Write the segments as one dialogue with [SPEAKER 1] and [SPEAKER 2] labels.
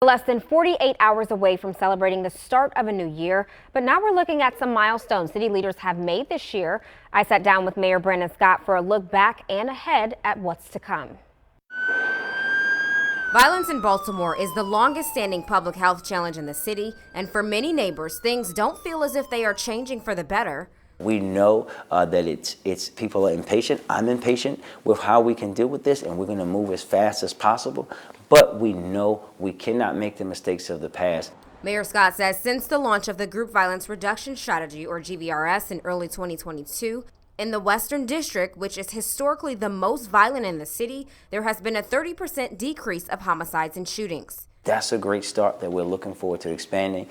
[SPEAKER 1] Less than 48 hours away from celebrating the start of a new year, but now we're looking at some milestones city leaders have made this year. I sat down with Mayor Brandon Scott for a look back and ahead at what's to come. Violence in Baltimore is the longest standing public health challenge in the city, and for many neighbors, things don't feel as if they are changing for the better.
[SPEAKER 2] We know that it's people are impatient. I'm impatient with how we can deal with this, and we're going to move as fast as possible. But we know we cannot make the mistakes of the past.
[SPEAKER 1] Mayor Scott says since the launch of the Group Violence Reduction Strategy, or GVRS, in early 2022, in the Western District, which is historically the most violent in the city, there has been a 30% decrease of homicides and shootings.
[SPEAKER 2] That's a great start that we're looking forward to expanding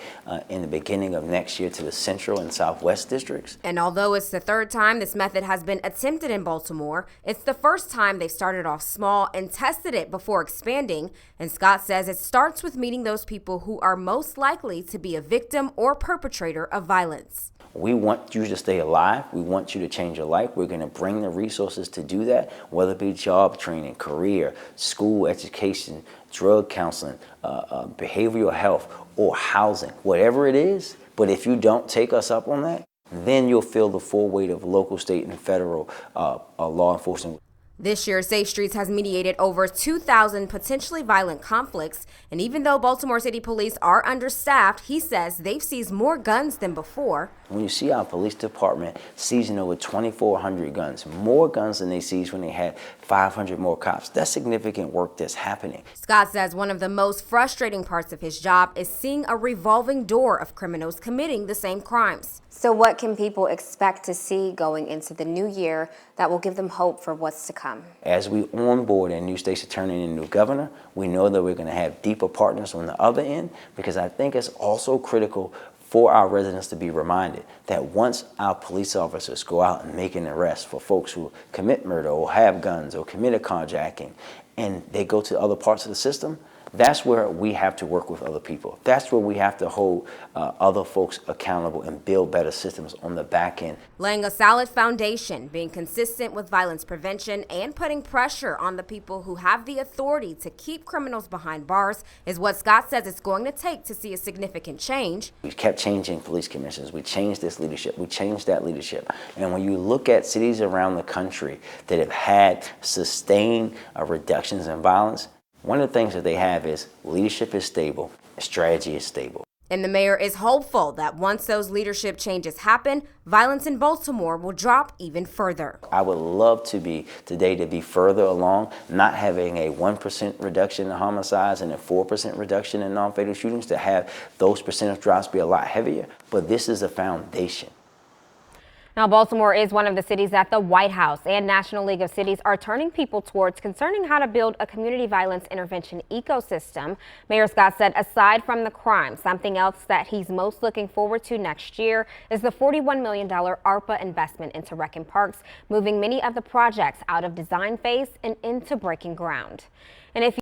[SPEAKER 2] in the beginning of next year to the Central and Southwest districts.
[SPEAKER 1] And although it's the third time this method has been attempted in Baltimore, it's the first time they've started off small and tested it before expanding. And Scott says it starts with meeting those people who are most likely to be a victim or perpetrator of violence.
[SPEAKER 2] We want you to stay alive. We want you to change your life. We're going to bring the resources to do that, whether it be job training, career, school education, drug counseling, behavioral health, or housing, whatever it is. But if you don't take us up on that, then you'll feel the full weight of local, state, and federal law enforcement.
[SPEAKER 1] This year, Safe Streets has mediated over 2,000 potentially violent conflicts, and even though Baltimore City Police are understaffed, he says they've seized more guns than before.
[SPEAKER 2] When you see our police department seizing over 2,400 guns, more guns than they seized when they had 500 more cops, that's significant work that's happening.
[SPEAKER 1] Scott says one of the most frustrating parts of his job is seeing a revolving door of criminals committing the same crimes.
[SPEAKER 3] So what can people expect to see going into the new year that will give them hope for what's to come?
[SPEAKER 2] As we onboard a new state's attorney and a new governor, we know that we're going to have deeper partners on the other end, because I think it's also critical for our residents to be reminded that once our police officers go out and make an arrest for folks who commit murder or have guns or commit a carjacking, and they go to other parts of the system, that's where we have to work with other people. That's where we have to hold other folks accountable and build better systems on the back end.
[SPEAKER 1] Laying a solid foundation, being consistent with violence prevention, and putting pressure on the people who have the authority to keep criminals behind bars is what Scott says it's going to take to see a significant change.
[SPEAKER 2] We kept changing police commissioners. We changed this leadership. We changed that leadership. And when you look at cities around the country that have had sustained reductions in violence, one of the things that they have is leadership is stable, strategy is stable.
[SPEAKER 1] And the mayor is hopeful that once those leadership changes happen, violence in Baltimore will drop even further.
[SPEAKER 2] I would love to be further along, not having a 1% reduction in homicides and a 4% reduction in non-fatal shootings, to have those percentage drops be a lot heavier. But this is a foundation.
[SPEAKER 1] Now, Baltimore is one of the cities that the White House and National League of Cities are turning people towards concerning how to build a community violence intervention ecosystem. Mayor Scott said aside from the crime, something else that he's most looking forward to next year is the $41 million ARPA investment into rec and parks, moving many of the projects out of design phase and into breaking ground. And if